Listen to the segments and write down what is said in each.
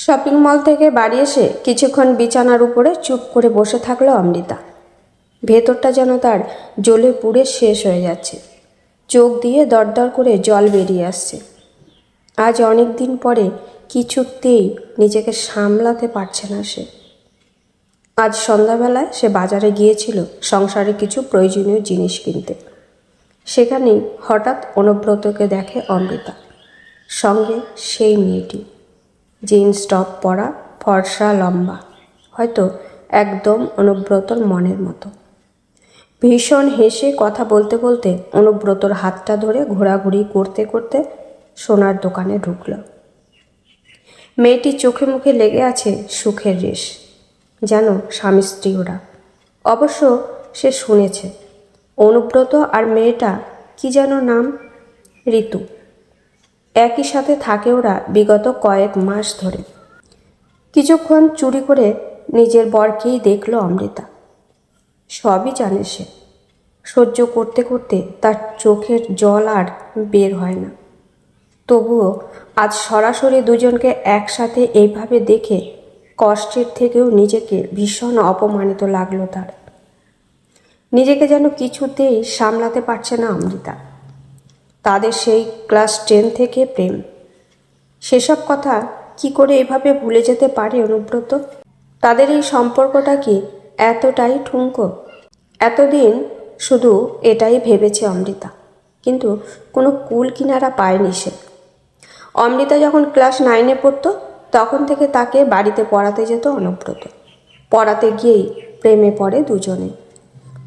Shopping mall থেকে বাড়ি এসে কিছুক্ষণ বিছানার উপরে চুপ করে বসে থাকলো অমৃতা। ভেতরটা যেন তার জ্বলে পুড়ে শেষ হয়ে যাচ্ছে। চোখ দিয়ে দরদর করে জল বেরিয়ে আসছে। আজ অনেক দিন পরে কিছুতেই নিজেকে সামলাতে পারছে না সে। আজ সন্ধ্যাবেলায় সে বাজারে গিয়েছিল সংসারে কিছু প্রয়োজনীয় জিনিস কিনতে। সেখানেই হঠাৎ অনুব্রতকে দেখে অমৃতা, সঙ্গে সেই মেয়েটি, জিন্স টপ পরা, ফর্সা, লম্বা, হয়তো একদম অনুব্রতর মনের মতো। ভীষণ হেসে কথা বলতে বলতে অনুব্রতর হাতটা ধরে ঘোরাঘুরি করতে করতে সোনার দোকানে ঢুকল। মেয়েটির চোখে মুখে লেগে আছে সুখের রেশ, যেন স্বামী স্ত্রী ওরা। অবশ্য সে শুনেছে অনুব্রত আর মেয়েটা কি যেন নাম, ঋতু, একই সাথে থাকে ওরা বিগত কয়েক মাস ধরে। কিছুক্ষণ চুরি করে নিজের বরকেই দেখল অমৃতা। সবই জানে সে, সহ্য করতে করতে তার চোখের জল আর বের হয় না। তবুও আজ সরাসরি দুজনকে একসাথে এইভাবে দেখে কষ্টের থেকেও নিজেকে ভীষণ অপমানিত লাগলো তার। নিজেকে যেন কিছুতেই সামলাতে পারছে না অমৃতা। তাদের সেই ক্লাস 10 থেকে প্রেম, সেসব কথা কি করে এভাবে ভুলে যেতে পারে অনুব্রত? তাদের এই সম্পর্কটা কি এতটাই ঠুনকো? এতদিন শুধু এটাই ভেবেছে অমৃতা, কিন্তু কোনো কুল কিনারা পায়নি সে। অমৃতা যখন ক্লাস 9-এ পড়তো তখন থেকে তাকে বাড়িতে পড়াতে যেত অনুব্রত। পড়াতে গিয়েই প্রেমে পড়ে দুজনে।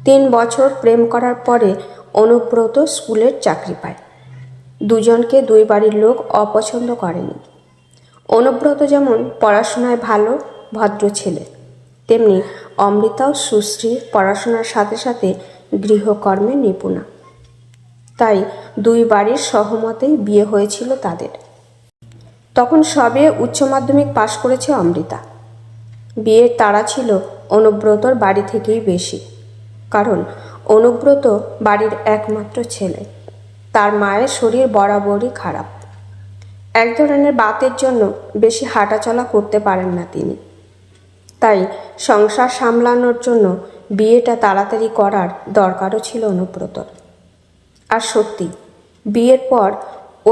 3 বছর প্রেম করার পরে অনুব্রত স্কুলের চাকরি পায়। দুজনকে দুই বাড়ির লোক অপছন্দ করেনি। অনুব্রত যেমন পড়াশোনায় ভালো, ভদ্র ছেলে, তেমনি অমৃতাও সুশ্রী, পড়াশোনার সাথে সাথে গৃহকর্মে নিপুণা। তাই দুই বাড়ির সহমতেই বিয়ে হয়েছিল তাদের। তখন সবে উচ্চ মাধ্যমিক পাশ করেছে অমৃতা। বিয়ের তাড়া ছিল অনুব্রতর বাড়ি থেকেই বেশি, কারণ অনুব্রত বাড়ির একমাত্র ছেলে। তার মায়ের শরীর বরাবরই খারাপ। এক ধরনের বাতের জন্য বেশি হাঁটাচলা করতে পারেন না তিনি। তাই সংসার সামলানোর জন্য বিয়েটা তাড়াতাড়ি করার দরকারও ছিল অনুব্রতর। আর সত্যি, বিয়ের পর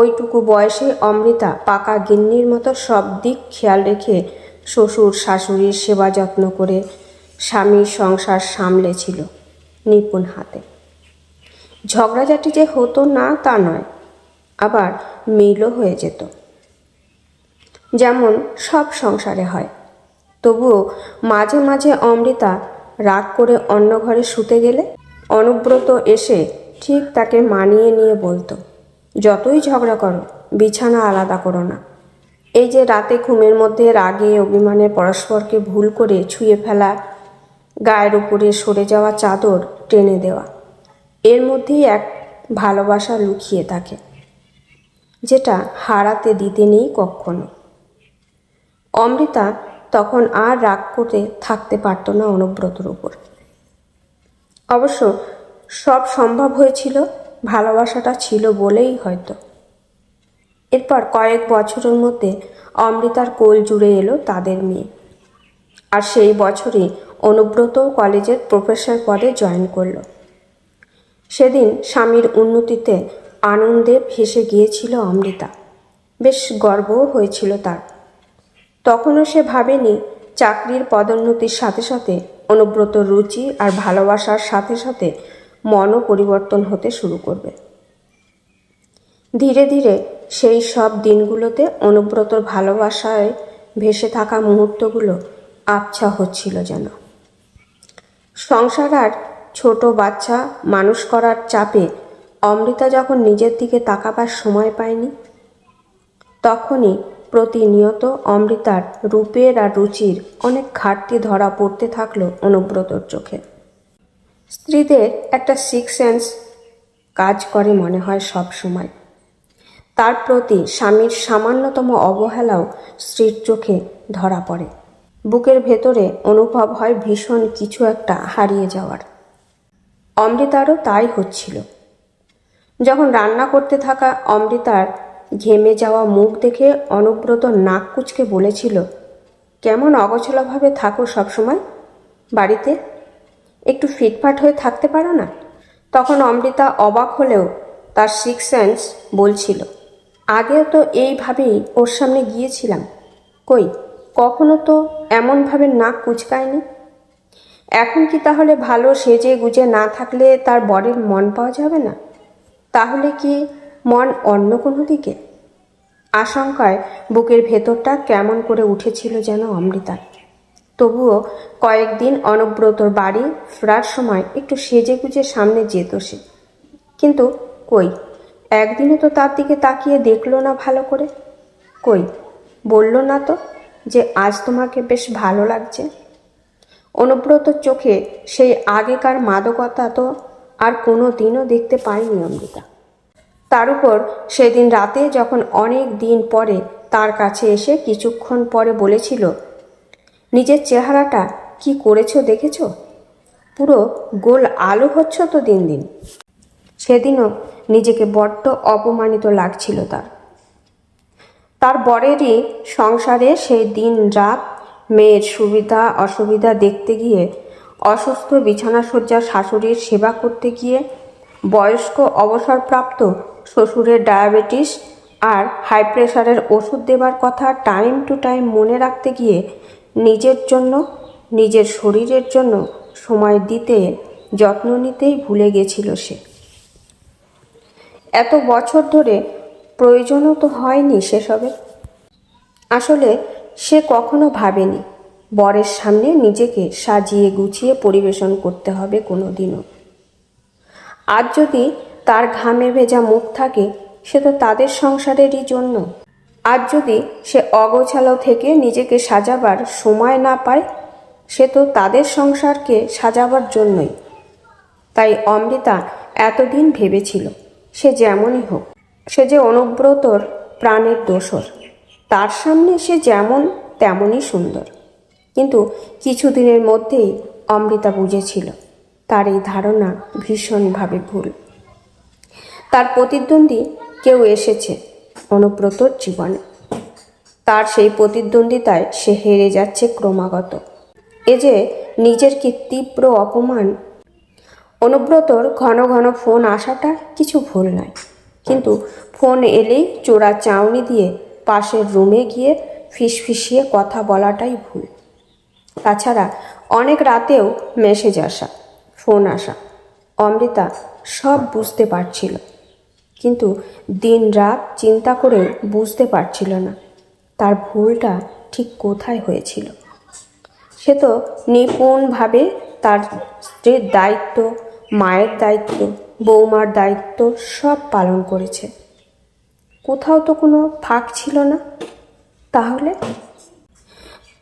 ওইটুকু বয়সে অমৃতা পাকা গিন্নির মতো সব দিক খেয়াল রেখে শ্বশুর শাশুড়ির সেবা যত্ন করে স্বামীর সংসার সামলেছিল নিপুণ হাতে। ঝগড়াঝাটি যে হতো না তা নয়, আবার মিলও হয়ে যেত, যেমন সব সংসারে হয়। তবুও মাঝে মাঝে অমৃতা রাগ করে অন্য ঘরে শুতে গেলে অনুব্রত এসে ঠিক তাকে মানিয়ে নিয়ে বলতো, যতই ঝগড়া করো বিছানা আলাদা করো না। এই যে রাতে ঘুমের মধ্যে রাগে অভিমানে পরস্পরকে ভুল করে ছুঁয়ে ফেলা, গায়ের উপরে সরে যাওয়া চাদর টেনে দেওয়া, এর মধ্যেই এক ভালোবাসা লুকিয়ে থাকে, যেটা হারাতে দিতে নেই কখনো। অমৃতা তখন আর রাগ করে থাকতে পারত না অনুব্রতর উপর। অবশ্য সব সম্ভব হয়েছিল ভালোবাসাটা ছিল বলেই হয়তো। এরপর কয়েক বছরের মধ্যে অমৃতার কোল জুড়ে এলো তাদের মেয়ে। আর সেই বছরই অনুব্রতও কলেজের প্রফেসর পদে জয়েন করল। সেদিন স্বামীর উন্নতিতে আনন্দে ভেসে গিয়েছিল অমৃতা। বেশ গর্বও হয়েছিল তার। তখনও সে ভাবেনি চাকরির পদোন্নতির সাথে সাথে অনুব্রতর রুচি আর ভালোবাসার সাথে সাথে মনও পরিবর্তন হতে শুরু করবে। ধীরে ধীরে সেই সব দিনগুলোতে অনুব্রতর ভালোবাসায় ভেসে থাকা মুহূর্তগুলো আবছা হচ্ছিল যেন। সংসার আর ছোট বাচ্চা মানুষ করার চাপে অমৃতা যখন নিজের দিকে তাকাবার সময় পায়নি, তখনই প্রতিনিয়ত অমৃতার রূপের আর রুচির অনেক ঘাটতি ধরা পড়তে থাকলো অনুব্রতর চোখে। স্ত্রীদের একটা সিক্স সেন্স কাজ করে মনে হয় সব সময়। তার প্রতি স্বামীর সামান্যতম অবহেলাও স্ত্রীর চোখে ধরা পড়ে। বুকের ভেতরে অনুভব হয় ভীষণ কিছু একটা হারিয়ে যাওয়ার। অমৃতারও তাই হচ্ছিল। যখন রান্না করতে থাকা অমৃতার ঘেমে যাওয়া মুখ দেখে অনুব্রত নাক কুঁচকে বলেছিল, কেমন অগোছালোভাবে থাকো সবসময় বাড়িতে, একটু ফিটফাট হয়ে থাকতে পারো না? তখন অমৃতা অবাক হলেও তার সিক্স সেন্স বলছিল, আগেও তো এইভাবেই ওর সামনে গিয়েছিলাম, কই কখনো তো এমনভাবে নাক কুঁচকায়নি। এখন কি তাহলে ভালো সেজে গুজে না থাকলে তার বরের মন পাওয়া যাবে না? তাহলে কি মন অন্য কোনো দিকে? আশঙ্কায় বুকের ভেতরটা কেমন করে উঠেছিল যেন অমৃতার। তবুও কয়েকদিন অনুব্রতর বাড়ি ফেরার সময় একটু সেজে গুজে সামনে যেত সে, কিন্তু কই একদিনও তো তার দিকে তাকিয়ে দেখলো না ভালো করে। কই বলল না তো যে আজ তোমাকে বেশ ভালো লাগছে। অনুব্রতর চোখে সেই আগেকার মাদকতা তো আর কোনো দিনও দেখতে পায়নি অমৃতা। তার উপর সেদিন রাতে যখন অনেক দিন পরে তার কাছে এসে কিছুক্ষণ পরে বলেছিল, নিজের চেহারাটা কি করেছো দেখেছ, পুরো গোল আলু হচ্ছ তো দিন দিন। সেদিনও নিজেকে বড্ড অপমানিত লাগছিল তার বরেরই সংসারে সেই দিন রাত মেয়ের সুবিধা অসুবিধা দেখতে গিয়ে, অসুস্থ বিছানাসজ্জার শাশুড়ির সেবা করতে গিয়ে, বয়স্ক অবসরপ্রাপ্ত শ্বশুরের ডায়াবেটিস আর হাই প্রেশারের ওষুধ দেবার কথা টাইম টু টাইম মনে রাখতে গিয়ে নিজের জন্য, নিজের শরীরের জন্য সময় দিতে, যত্ন নিতেই ভুলে গেছিল সে। এত বছর ধরে প্রয়োজনও তো হয়নি সেসবের। আসলে সে কখনো ভাবেনি বরের সামনে নিজেকে সাজিয়ে গুছিয়ে পরিবেশন করতে হবে কোনো দিনও। আজ যদি তার ঘামে ভেজা মুখ থাকে, সে তো তাদের সংসারেরই জন্য। আজ যদি সে অগোছালো থেকে নিজেকে সাজাবার সময় না পায়, সে তো তাদের সংসারকে সাজাবার জন্যই। তাই অমৃতা এতদিন ভেবেছিল, সে যেমনই হোক, সে যে অনুব্রতর প্রাণের দোসর, তার সামনে সে যেমন তেমনই সুন্দর। কিন্তু কিছুদিনের মধ্যেই অমৃতা বুঝেছিল তার এই ধারণা ভীষণভাবে ভুল। তার প্রতিদ্বন্দ্বী কেউ এসেছে অনুব্রতর জীবনে। তার সেই প্রতিদ্বন্দ্বিতায় সে হেরে যাচ্ছে ক্রমাগত। এ যে নিজের কি তীব্র অপমান। অনুব্রতর ঘন ঘন ফোন আসাটা কিছু ভুল নয়, কিন্তু ফোন এলেই চোরা চাউনি দিয়ে পাশের রুমে গিয়ে ফিসফিসিয়ে কথা বলাটাই ভুল। তাছাড়া অনেক রাতেও মেসেজ আসা, ফোন আসা, অমৃতা সব বুঝতে পারছিল, কিন্তু দিন রাত চিন্তা করে বুঝতে পারছিল না তার ভুলটা ঠিক কোথায় হয়েছিল। সে তো নিপুণভাবে তার স্ত্রীর দায়িত্ব, মায়ের দায়িত্ব, বৌমার দায়িত্ব সব পালন করেছে, কোথাও তো কোনো ফাঁক ছিল না। তাহলে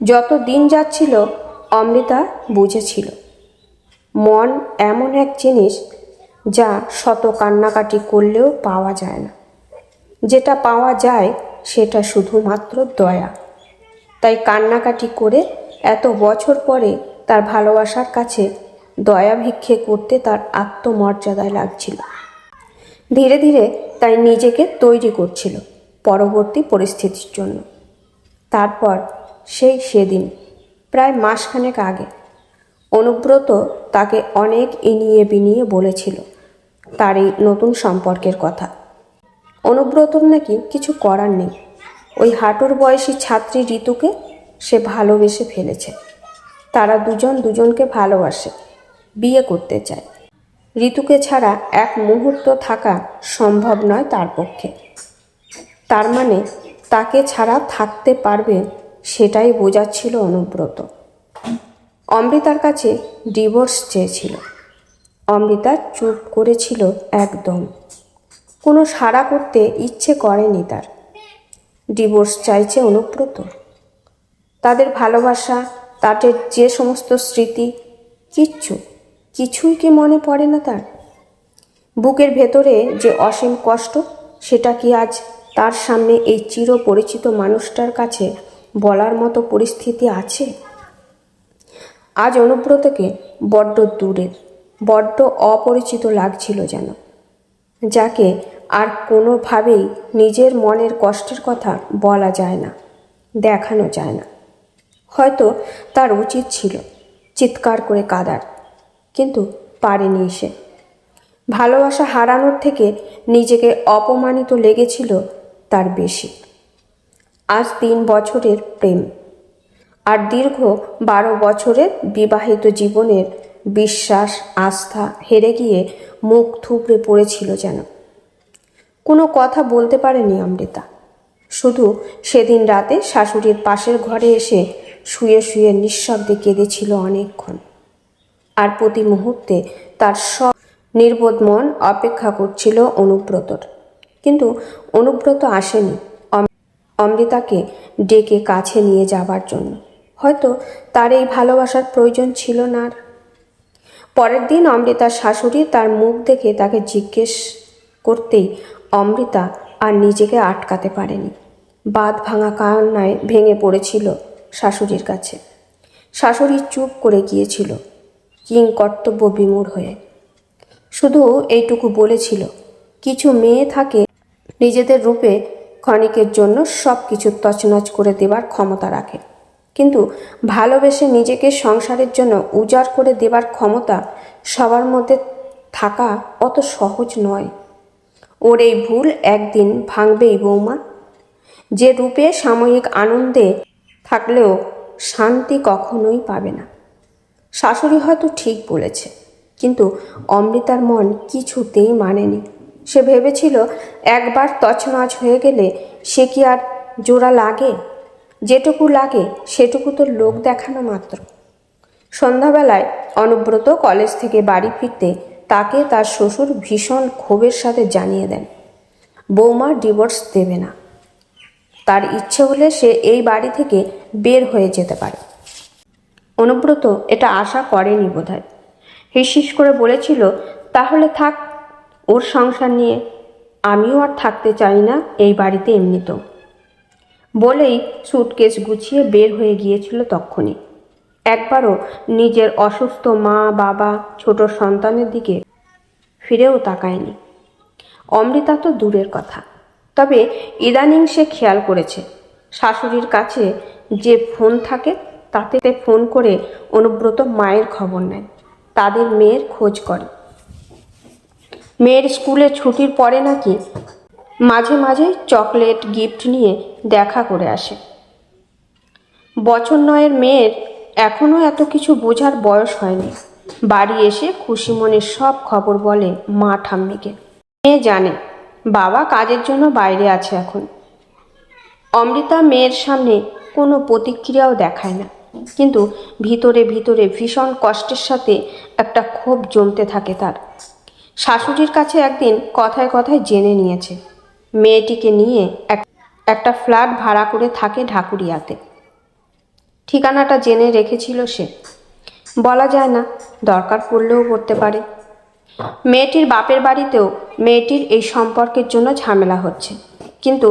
যত দিন যাচ্ছিল অমৃতা বুঝেছিল মন এমন এক জিনিস যা শত কান্নাকাটি করলেও পাওয়া যায় না। যেটা পাওয়া যায় সেটা শুধুমাত্র দয়া। তাই কান্নাকাটি করে এত বছর পরে তার ভালোবাসার কাছে দয়া ভিক্ষে করতে তার আত্মমর্যাদায় লাগছিল। ধীরে ধীরে তাই নিজেকে তৈরি করছিল পরবর্তী পরিস্থিতির জন্য। তারপর সেদিন প্রায় মাসখানেক আগে অনুব্রত তাকে অনেক ইনিয়ে বিনিয়ে বলেছিল তার এই নতুন সম্পর্কের কথা। অনুব্রতর নাকি কিছু করার নেই, ওই হাঁটুর বয়সী ছাত্রী ঋতুকে সে ভালোবেসে ফেলেছে। তারা দুজন দুজনকে ভালোবাসে, বিয়ে করতে চায়। ঋতুকে ছাড়া এক মুহূর্ত থাকা সম্ভব নয় তার পক্ষে। তার মানে তাকে ছাড়া থাকতে পারবে সেটাই বোঝাচ্ছিল অনুব্রত। অমৃতার কাছে ডিভোর্স চেয়েছিল। অমৃতা চুপ করেছিল একদম, কোনো সাড়া করতে ইচ্ছে করেনি তার। ডিভোর্স চাইছে অনুব্রত। তাদের ভালোবাসা, তাদের যে সমস্ত স্মৃতি, কিছুই কি মনে পড়ে না তার? বুকের ভেতরে যে অসীম কষ্ট, সেটা কি আজ তার সামনে এই চিরপরিচিত মানুষটার কাছে বলার মতো পরিস্থিতি আছে? আজ অনুব্রতকে বড্ড দূরের, বড্ড অপরিচিত লাগছিল যেন, যাকে আর কোনোভাবেই নিজের মনের কষ্টের কথা বলা যায় না, দেখানো যায় না। হয়তো তার উচিত ছিল চিৎকার করে কাঁদার, কিন্তু পারেনি সে। ভালোবাসা হারানোর থেকে নিজেকে অপমানিত লেগেছিল তার বেশি। আজ 3 বছরের প্রেম আর দীর্ঘ 12 বছরের বিবাহিত জীবনের বিশ্বাস আস্থা হেরে গিয়ে মুখ থুবড়ে পড়েছিল যেন। কোনো কথা বলতে পারেনি অমৃতা। শুধু সেদিন রাতে শাশুড়ির পাশের ঘরে এসে শুয়ে শুয়ে নিঃশব্দে কেঁদেছিল অনেকক্ষণ। আর প্রতি মুহূর্তে তার সব নির্বোধ মন অপেক্ষা করছিল অনুব্রতর। কিন্তু অনুব্রত আসেনি অমৃতাকে ডেকে কাছে নিয়ে যাবার জন্য। হয়তো তার এই ভালোবাসার প্রয়োজন ছিল না আর। পরের দিন অমৃতার শাশুড়ি তার মুখ দেখে তাকে জিজ্ঞেস করতেই অমৃতা আর নিজেকে আটকাতে পারেনি। বাঁধ ভাঙা কান্নায় ভেঙে পড়েছিল শাশুড়ির কাছে। শাশুড়ি চুপ করে গিয়েছিল কিংকর্তব্য বিমূঢ় হয়ে। শুধু এইটুকু বলেছিল, কিছু মেয়ে থাকে নিজেদের রূপে ক্ষণিকের জন্য সব কিছু তছনছ করে দেবার ক্ষমতা রাখে, কিন্তু ভালোবেসে নিজেকে সংসারের জন্য উজাড় করে দেবার ক্ষমতা সবার মধ্যে থাকা অত সহজ নয়। ওর এই ভুল একদিন ভাঙবেই বৌমা। যে রূপে সাময়িক আনন্দে থাকলেও শান্তি কখনোই পাবে না। শাশুড়ি হয়তো ঠিক বলেছে, কিন্তু অমৃতার মন কিছুতেই মানেনি। সে ভেবেছিল একবার তছনছ হয়ে গেলে সে কি আর জোড়া লাগে? যেটুকু লাগে সেটুকু তো লোক দেখানো মাত্র। সন্ধ্যাবেলায় অনুব্রত কলেজ থেকে বাড়ি ফিরতে তাকে তার শ্বশুর ভীষণ ক্ষোভের সাথে জানিয়ে দেন, বৌমা ডিভোর্স দেবে না। তার ইচ্ছে হলে সে এই বাড়ি থেকে বের হয়ে যেতে পারে। অনুব্রত এটা আশা করেনি বোধহয়। হিসহিস করে বলেছিল, তাহলে থাক ওর সংসার নিয়ে, আমিও আর থাকতে চাই না এই বাড়িতে এমনিতেও। বলেই সুটকেস গুছিয়ে বের হয়ে গিয়েছিল তক্ষুনি। একবারও নিজের অসুস্থ মা বাবা ছোট সন্তানের দিকে ফিরেও তাকায়নি। অমৃতা তো দূরের কথা, তবে ইদানিং সে খেয়াল করেছে শাশুড়ির কাছে যে ফোন থাকে তাতে ফোন করে অনুব্রত মায়ের খবর নেয়, তাদের মেয়ের খোঁজ করে। মেয়ের স্কুলে ছুটির পরে নাকি মাঝে মাঝে চকলেট গিফট নিয়ে দেখা করে আসে। বছর 9-এর মেয়ের এখনও এত কিছু বোঝার বয়স হয়নি। বাড়ি এসে খুশি মনে সব খবর বলে মা ঠাম্মিকে। মেয়ে জানে বাবা কাজের জন্য বাইরে আছে এখন। অমৃতা মেয়ের সামনে কোনো প্রতিক্রিয়াও দেখায় না, কিন্তু ভিতরে ভিতরে ভীষণ কষ্টের সাথে একটা ক্ষোভ জমতে থাকে তার। শাশুড়ির কাছে একদিন কথায় কথায় জেনে নিয়েছে মেয়েটিকে নিয়ে একটা ফ্ল্যাট ভাড়া করে থাকে ঢাকুরিয়াতে। ঠিকানাটা জেনে রেখেছিল সে। বলা যায় না, দরকার পড়লেও পড়তে পারে। মেয়েটির বাপের বাড়িতেও মেয়েটির এই সম্পর্কের জন্য ঝামেলা হচ্ছে, কিন্তু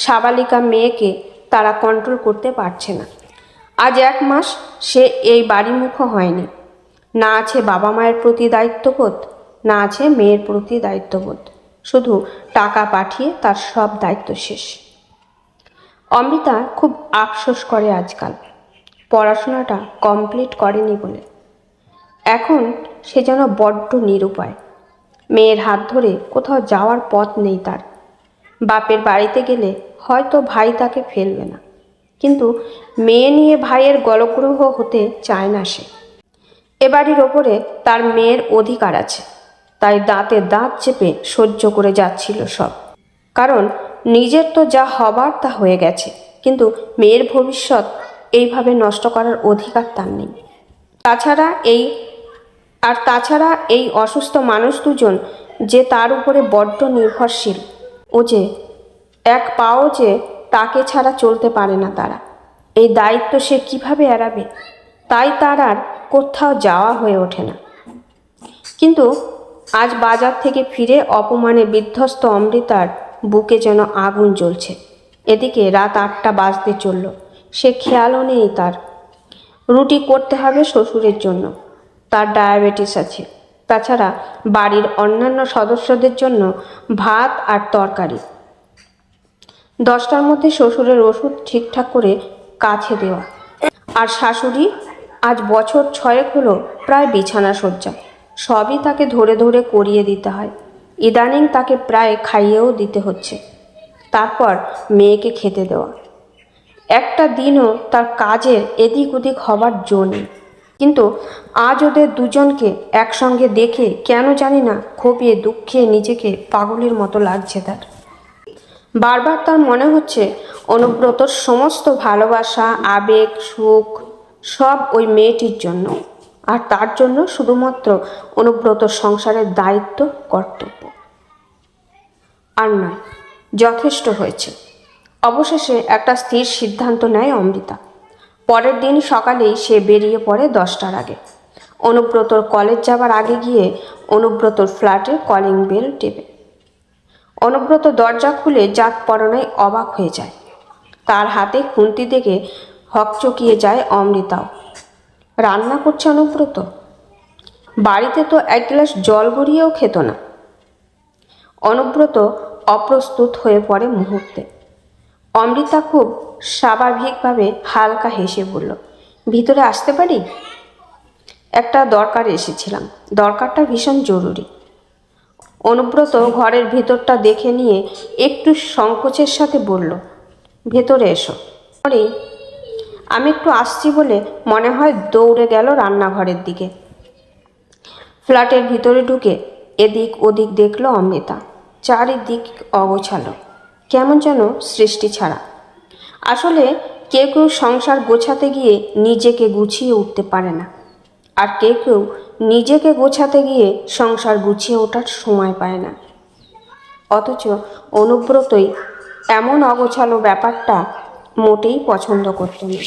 সাবালিকা মেয়েকে তারা কন্ট্রোল করতে পারছে না। আজ 1 মাস সে এই বাড়িমুখো হয়নি। না আছে বাবা মায়ের প্রতি দায়িত্ববোধ, না আছে মেয়ের প্রতি দায়িত্ববোধ। শুধু টাকা পাঠিয়ে তার সব দায়িত্ব শেষ। অমৃতা খুব আফসোস করে আজকাল পড়াশোনাটা কমপ্লিট করেনি বলে। এখন সে যেন বড্ড নিরুপায়। মেয়ের হাত ধরে কোথাও যাওয়ার পথ নেই তার। বাপের বাড়িতে গেলে হয়তো ভাই তাকে ফেলবে না, কিন্তু মেয়ে নিয়ে ভাইয়ের গলগ্রহ হতে চায় না সে। এ বাড়ির ওপরে তার মেয়ের অধিকার আছে, তাই দাঁতে দাঁত চেপে সহ্য করে যাচ্ছিল সব। কারণ নিজের তো যা হবার তা হয়ে গেছে, কিন্তু মেয়ের ভবিষ্যৎ এইভাবে নষ্ট করার অধিকার তার নেই। তাছাড়া এই অসুস্থ মানুষ দুজন যে তার উপরে বড্ড নির্ভরশীল। ও যে এক পাও যে তাকে ছাড়া চলতে পারে না তারা। এই দায়িত্ব সে কিভাবে এড়াবে? তাই তার আর কোথাও যাওয়া হয়ে ওঠে না। কিন্তু আজ বাজার থেকে ফিরে অপমানে বিধ্বস্ত অমৃতার বুকে যেন আগুন জ্বলছে। এদিকে রাত 8টা বাজতে চলল। সে খেয়ালও নেই তার। রুটি করতে হবে শ্বশুরের জন্য, তার ডায়াবেটিস আছে। তাছাড়া বাড়ির অন্যান্য সদস্যদের জন্য ভাত আর তরকারি। 10টার মধ্যে শ্বশুরের ওষুধ ঠিকঠাক করে কাছে দেওয়া। আর শাশুড়ি আজ বছর 6 হলো প্রায় বিছানা শয্যা। সবই তাকে ধরে ধরে করিয়ে দিতে হয়। ইদানিং তাকে প্রায় খাইয়েও দিতে হচ্ছে। তারপর মেয়েকে খেতে দেওয়া। একটা দিনও তার কাজের এদিক ওদিক হবার জো নেই। কিন্তু আজ ওদের দুজনকে একসঙ্গে দেখে কেন জানি না ক্ষোভে দুঃখে নিজেকে পাগলের মতো লাগছে তার। বারবার তার মনে হচ্ছে অনুব্রতর সমস্ত ভালোবাসা, আবেগ, সুখ সব ওই মেয়েটির জন্য, আর তার জন্য শুধুমাত্র অনুব্রতর সংসারের দায়িত্ব, কর্তব্য। আর নয়, যথেষ্ট হয়েছে। অবশেষে একটা স্থির সিদ্ধান্ত নেয় অমৃতা। পরের দিন সকালেই সে বেরিয়ে পড়ে 10টার আগে। অনুব্রতর কলেজ যাবার আগে গিয়ে অনুব্রতর ফ্ল্যাটে কলিং বেল টেপে। অনুব্রত দরজা খুলে জাত পরনায় অবাক হয়ে যায়। তার হাতে খুন্তি দেখে হকচকিয়ে যায় অমৃতাও। রান্না করছে অনুব্রত? বাড়িতে তো 1 গ্লাস জল গড়িয়েও খেত না। অনুব্রত অপ্রস্তুত হয়ে পড়ে মুহূর্তে। অমৃতা খুব স্বাভাবিকভাবে হালকা হেসে বলল, ভিতরে আসতে পারি? একটা দরকারে এসেছিলাম। দরকারটা ভীষণ জরুরি। অনুব্রত ঘরের ভিতরটা দেখে নিয়ে একটু সংকোচের সাথে বলল, ভেতরে এসো। আমি একটু আসছি বলে মনে হয় দৌড়ে গেল রান্নাঘরের দিকে। ফ্ল্যাটের ভিতরে ঢুকে এদিক ওদিক দেখল অমৃতা। চারিদিক অগোছালো, কেমন যেন সৃষ্টি ছাড়া। আসলে কেউ কেউ সংসার গোছাতে গিয়ে নিজেকে গুছিয়ে উঠতে পারে না, আর কেউ কেউ নিজেকে গোছাতে গিয়ে সংসার গুছিয়ে ওঠার সময় পায় না। অথচ অনুব্রতই এমন অগোছালো ব্যাপারটা মোটেই পছন্দ করত না।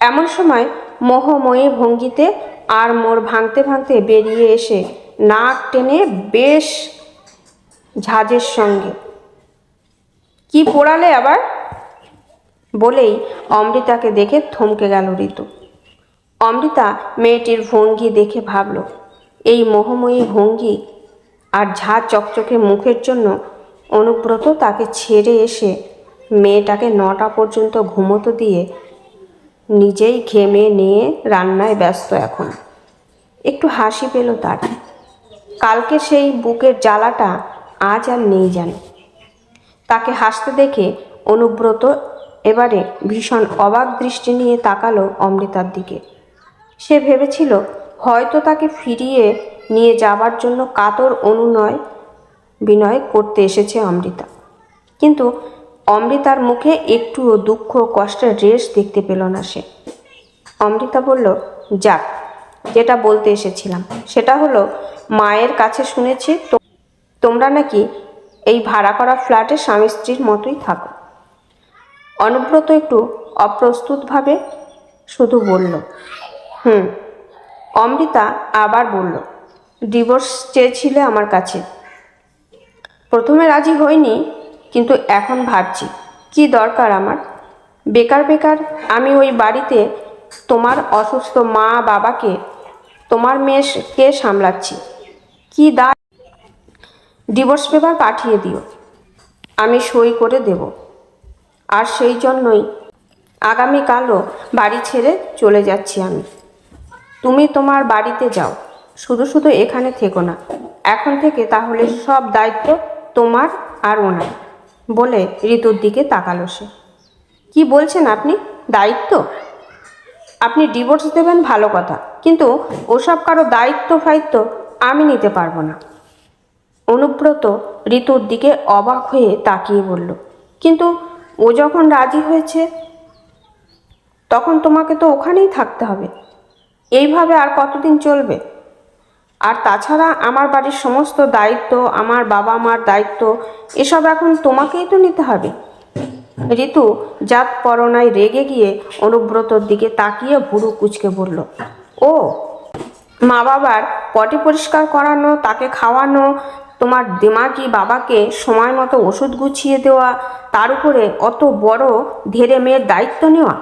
এমন সময় মোহময়ী ভঙ্গিতে আর মোড় ভাঙতে ভাঙতে বেরিয়ে এসে নাক টেনে বেশ ঝাঁজের সঙ্গে, কি পোড়ালে আবার? বলেই অমৃতাকে দেখে থমকে গেল ঋতু। অমৃতা মেয়েটির ভঙ্গি দেখে ভাবল, এই মোহময়ী ভঙ্গি আর ঝাঁ চকচকে মুখের জন্য অনুব্রত তাকে ছেড়ে এসে মেয়েটাকে 9টা পর্যন্ত ঘুমোতে দিয়ে নিজেই ঘেমে নিয়ে রান্নায় ব্যস্ত। এখন একটু হাসি পেল তার। কালকে সেই বুকের জ্বালাটা আজ আর নেই যেন। তাকে হাসতে দেখে অনুব্রত এবারে ভীষণ অবাক দৃষ্টি নিয়ে তাকালো অমৃতার দিকে। সে ভেবেছিল হয়তো তাকে ফিরিয়ে নিয়ে যাবার জন্য কাতর অনুনয় বিনয় করতে এসেছে অমৃতা। কিন্তু অমৃতার মুখে একটুও দুঃখ কষ্টের রেশ দেখতে পেল না সে। অমৃতা বলল, যাক, যেটা বলতে এসেছিলাম সেটা হলো, মায়ের কাছে শুনেছি তোমরা নাকি এই ভাড়া করা ফ্ল্যাটে স্বামী স্ত্রীর মতোই থাকো। অনুব্রত একটু অপ্রস্তুতভাবে শুধু বলল, অমৃতা আবার বলল, ডিভোর্স চেয়েছিলে আমার কাছে। প্রথমে রাজি হইনি, কিন্তু এখন ভাবছি কি দরকার আমার। বেকার বেকার আমি ওই বাড়িতে তোমার অসুস্থ মা বাবাকে, তোমার মেয়েকে সামলাচ্ছি। কি দায়। ডিভোর্স পেপার পাঠিয়ে দিও, আমি সই করে দেব। আর সেই জন্যই আগামীকালও বাড়ি ছেড়ে চলে যাচ্ছি আমি। তুমি তোমার বাড়িতে যাও, শুধু শুধু এখানে থেকো না এখন থেকে, তাহলে সব দায়িত্ব তোমার আর ওনার। বলে ঋতুর দিকে তাকালো সে। কি বলছেন আপনি? দায়িত্ব? আপনি ডিভোর্স দেবেন ভালো কথা, কিন্তু ওসব কারো দায়িত্ব ফায়িত্ব আমি নিতে পারবো না। অনুব্রত ঋতুর দিকে অবাক হয়ে তাকিয়ে বলল, কিন্তু ও যখন রাজি হয়েছে তখন তোমাকে তো ওখানেই থাকতে হবে। এইভাবে আর কতদিন চলবে? আর তাছাড়া আমার বাড়ির সমস্ত দায়িত্ব, আমার বাবা মার দায়িত্ব, এসব এখন তোমাকেই তো নিতে হবে। ঋতু জাত পরনায় রেগে গিয়ে অনুব্রতর দিকে তাকিয়ে ভুরু কুঁচকে বলল, ও, মা বাবার পটি পরিষ্কার করানো, তাকে খাওয়ানো, তোমার দিমাগি বাবাকে সময় মতো ওষুধ গুছিয়ে দেওয়া, তার উপরে অত বড় ধেড়ে মেয়ের দায়িত্ব নেওয়া,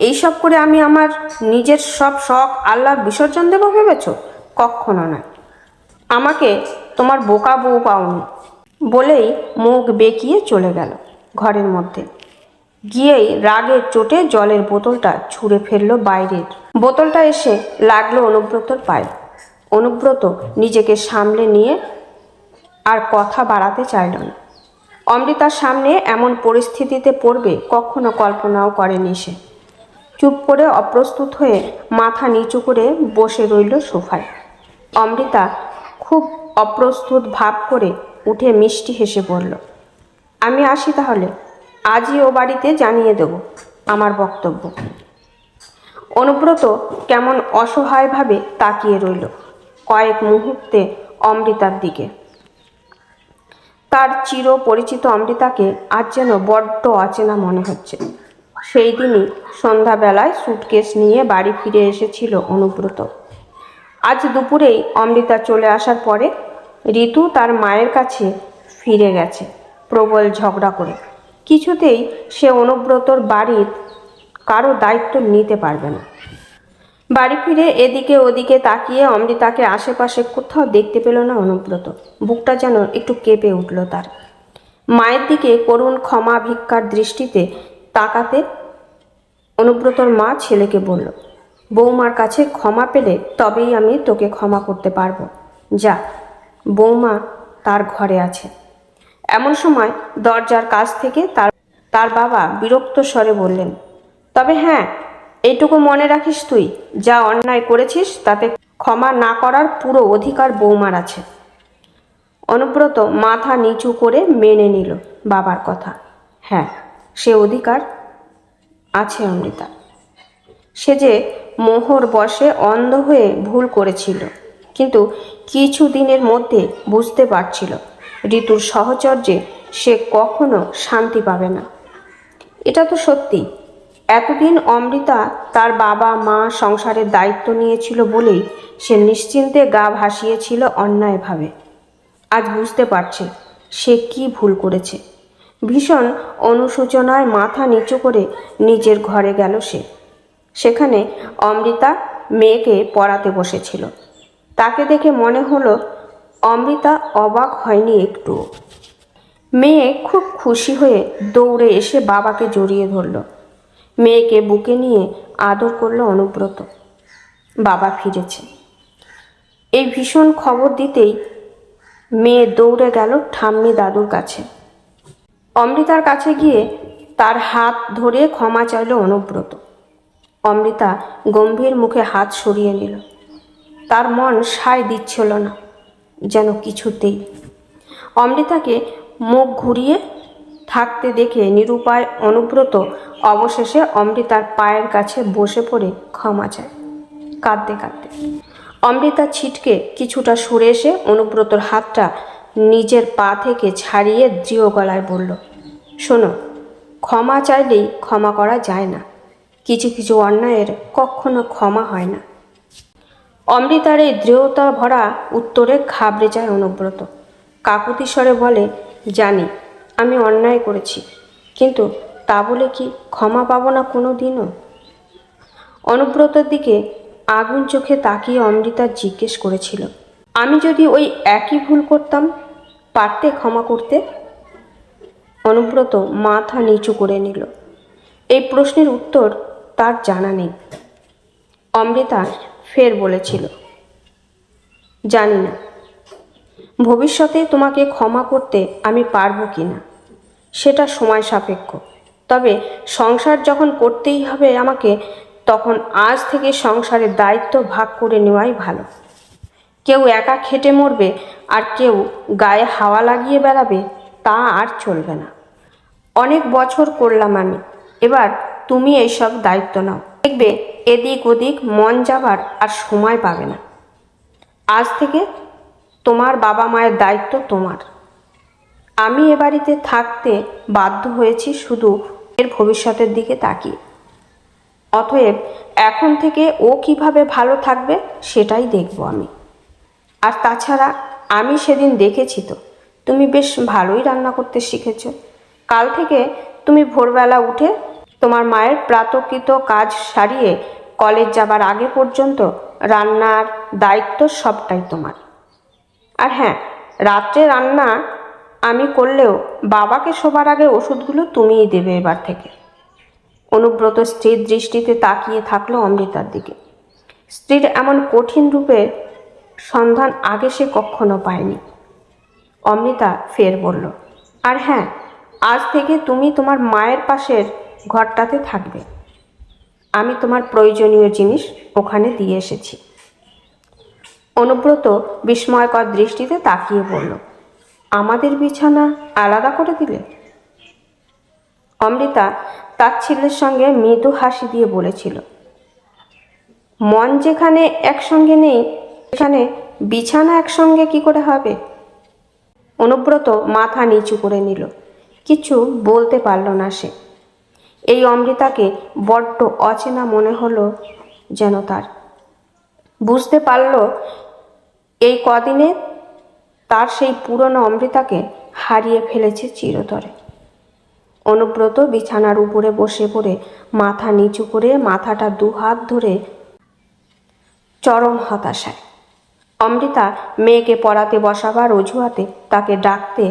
এইসব করে আমি আমার নিজের সব শখ আহ্লাদ বিসর্জন দেবো ভেবেছ? কখনো নয়। আমাকে তোমার বোকা বউ পাওনি বলেই মুখ বেঁকিয়ে চলে গেল ঘরের মধ্যে। গিয়েই রাগের চোটে জলের বোতলটা ছুঁড়ে ফেললো বাইরের। বোতলটা এসে লাগলো অনুব্রতর পায়ে। অনুব্রত নিজেকে সামলে নিয়ে আর কথা বাড়াতে চাইল না। অমৃতার সামনে এমন পরিস্থিতিতে পড়বে কখনো কল্পনাও করেনি সে। চুপ করে অপ্রস্তুত হয়ে মাথা নিচু করে বসে রইল সোফায়। অমৃতা খুব অপ্রস্তুত ভাব করে উঠে মিষ্টি হেসে বলল, আমি আসি তাহলে, আজই ও বাড়িতে জানিয়ে দেব আমার বক্তব্য। অনুব্রত কেমন অসহায়ভাবে তাকিয়ে রইল কয়েক মুহূর্তে অমৃতার দিকে। তার চির পরিচিত অমৃতাকে আজ যেন বড্ড অচেনা মনে হচ্ছে। সেই দিনই সন্ধ্যাবেলায় সুটকেস নিয়ে বাড়ি ফিরে এসেছিল অনুব্রত। আজ দুপুরেই অমৃতা চলে আসার পরে ঋতু তার মায়ের কাছে ফিরে গেছে প্রবল ঝগড়া করে। কিছুতেই সে অনুব্রতর বাড়ির কারো দায়িত্ব নিতে পারবে না। বাড়ি ফিরে এদিকে ওদিকে তাকিয়ে অমৃতাকে আশেপাশে কোথাও দেখতে পেল না অনুব্রত। বুকটা যেন একটু কেঁপে উঠল তার। মায়ের দিকে করুণ ক্ষমা ভিক্ষার দৃষ্টিতে তাকাতে অনুব্রতর মা ছেলেকে বলল, বৌমার কাছে ক্ষমা পেলে তবেই আমি তোকে ক্ষমা করতে পারবো। যা, বৌমা তার ঘরে আছে। এমন সময় দরজার কাছ থেকে তার বাবা বিরক্ত স্বরে বললেন, তবে হ্যাঁ, এইটুকু মনে রাখিস, তুই যা অন্যায় করেছিস তাতে ক্ষমা না করার পুরো অধিকার বৌমার আছে। অনুব্রত মাথা নিচু করে মেনে নিল বাবার কথা। হ্যাঁ, সে অধিকার আছে অমৃতা। সে যে মোহর বশে অন্ধ হয়ে ভুল করেছিল, কিন্তু কিছু দিনের মধ্যে বুঝতে পারছিল ঋতুর সাহচর্যে সে কখনো শান্তি পাবে না। এটা তো সত্যি। এতদিন অমৃতা তার বাবা মা সংসারের দায়িত্ব নিয়েছিল বলেই সে নিশ্চিন্তে গা ভাসিয়েছিল অন্যায়ভাবে। আজ বুঝতে পারছে সে কি ভুল করেছে। ভীষণ অনুশোচনায় মাথা নিচু করে নিজের ঘরে গেল সে। সেখানে অমৃতা মেয়েকে পড়াতে বসেছিল। তাকে দেখে মনে হলো অমৃতা অবাক হয়নি একটু। মেয়ে খুব খুশি হয়ে দৌড়ে এসে বাবাকে জড়িয়ে ধরল। মেয়েকে বুকে নিয়ে আদর করল অনুব্রত। বাবা ফিরেছে এই ভীষণ খবর দিতেই মেয়ে দৌড়ে গেল ঠাম্মি দাদুর কাছে। অমৃতার কাছে গিয়ে তার হাত ধরে ক্ষমা চাইল অনুব্রত। অমৃতা গম্ভীর মুখে হাত সরিয়ে নিল। তার মন সায় দিচ্ছিল না যেন কিছুতেই। অমৃতাকে মুখ ঘুরিয়ে থাকতে দেখে নিরুপায় অনুব্রত অবশেষে অমৃতার পায়ের কাছে বসে পড়ে ক্ষমা চায় কাঁদতে কাঁদতে। অমৃতা ছিটকে কিছুটা সরে এসে অনুব্রতর হাতটা নিজের পা থেকে ছাড়িয়ে দৃঢ় গলায় বলল, শোনো, ক্ষমা চাইলেই ক্ষমা করা যায় না। কিছু কিছু অন্যায়ের কখনো ক্ষমা হয় না। অমৃতার এই দৃঢ়তা ভরা উত্তরে ঘাবড়ে যায় অনুব্রত। কাকুতি স্বরে বলে, জানি আমি অন্যায় করেছি, কিন্তু তা বলে কি ক্ষমা পাবো না কোনো দিনও? অনুব্রতর দিকে আগুন চোখে তাকিয়ে অমৃতা জিজ্ঞেস করেছিল, আমি যদি ওই একই ভুল করতাম, পারতে ক্ষমা করতে? অনুব্রত মাথা নিচু করে নিল। এই প্রশ্নের উত্তর তার জানা নেই। অমৃতা ফের বলেছিল, জানি না ভবিষ্যতে তোমাকে ক্ষমা করতে আমি পারবো কি না সেটা সময় সাপেক্ষ। তবে সংসার যখন করতেই হবে আমাকে, তখন আজ থেকে সংসারের দায়িত্ব ভাগ করে নেওয়াই ভালো। কেউ একা খেটে মরবে আর কেউ গায়ে হাওয়া লাগিয়ে বেড়াবে, তা আর চলবে না। অনেক বছর করলাম আমি, এবার তুমি এইসব দায়িত্ব নাও। দেখবে এদিক ওদিক মন যাবার আর সময় পাবে না। আজ থেকে তোমার বাবা মায়ের দায়িত্ব তোমার। আমি এ বাড়িতে থাকতে বাধ্য হয়েছি শুধু এর ভবিষ্যতের দিকে তাকিয়ে। অতএব এখন থেকে ও কিভাবে ভালো থাকবে সেটাই দেখব আমি। আর তাছাড়া আমি সেদিন দেখেছি তো, তুমি বেশ ভালোই রান্না করতে শিখেছ। কাল থেকে তুমি ভোরবেলা উঠে তোমার মায়ের প্রাতকৃত কাজ সারিয়ে কলেজ যাবার আগে পর্যন্ত রান্নার দায়িত্ব সবটাই তোমার। আর হ্যাঁ, রাত্রে রান্না আমি করলেও বাবাকে শোবার আগে ওষুধগুলো তুমিই দেবে এবার থেকে। অনুব্রত স্ত্রীর দৃষ্টিতে তাকিয়ে থাকলো অমৃতার দিকে। স্ত্রীর এমন কঠিন রূপের সন্ধান আগে সে কখনো পায়নি। অমৃতা ফের বলল, আর হ্যাঁ, আজ থেকে তুমি তোমার মায়ের পাশের ঘরটাতে থাকবে। আমি তোমার প্রয়োজনীয় জিনিস ওখানে দিয়ে এসেছি। অনুব্রত বিস্ময়কর দৃষ্টিতে তাকিয়ে বলল, আমাদের বিছানা আলাদা করে দিলে? অমৃতা তাচ্ছিল্যের সঙ্গে মৃদু হাসি দিয়ে বলেছিল, মন যেখানে একসঙ্গে নেই সেখানে বিছানা একসঙ্গে কি করে হবে? অনুব্রত মাথা নিচু করে নিল। কিছু বলতে পারল না সে। এই অমৃতাকে বড্ড অচেনা মনে হলো যেন তার। বুঝতে পারল এই কদিনে তার সেই পুরনো অমৃতাকে হারিয়ে ফেলেছে চিরতরে। অনুব্রত বিছানার উপরে বসে পড়ে মাথা নিচু করে মাথাটা দুহাত ধরে চরম হতাশায়। অমৃতা মেয়েকে পড়াতে বসাবার অজুহাতে তাকে ডাকতে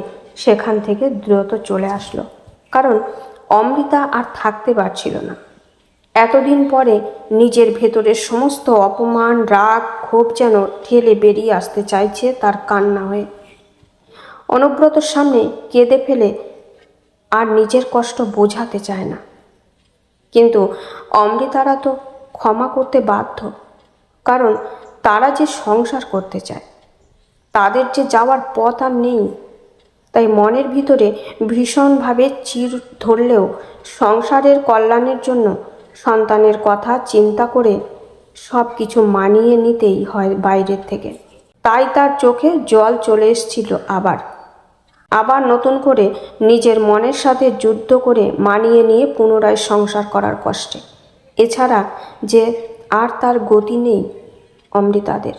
সেখান থেকে দ্রুত চলে আসলো, কারণ অমৃতা আর থাকতে পারছিল না। এতদিন পরে নিজের ভেতরের সমস্ত অপমান, রাগ, ক্ষোভ যেন ঠেলে বেরিয়ে আসতে চাইছে তার কান্না হয়ে। অনুব্রতর সামনে কেঁদে ফেলে আর নিজের কষ্ট বোঝাতে চায় না, কিন্তু অমৃতারা তো ক্ষমা করতে বাধ্য, কারণ তারা যে সংসার করতে চায়, তাদের যে যাওয়ার পথ আর নেই। তাই মনের ভিতরে ভীষণভাবে চির ধরলেও সংসারের কল্যাণের জন্য সন্তানের কথা চিন্তা করে সব কিছু মানিয়ে নিতেই হয় বাইরের থেকে। তাই তার চোখে জল চলে এসেছিল আবার নতুন করে নিজের মনের সাথে যুদ্ধ করে মানিয়ে নিয়ে পুনরায় সংসার করার কষ্টে। এছাড়া যে আর তার গতি নেই অমৃতাদের।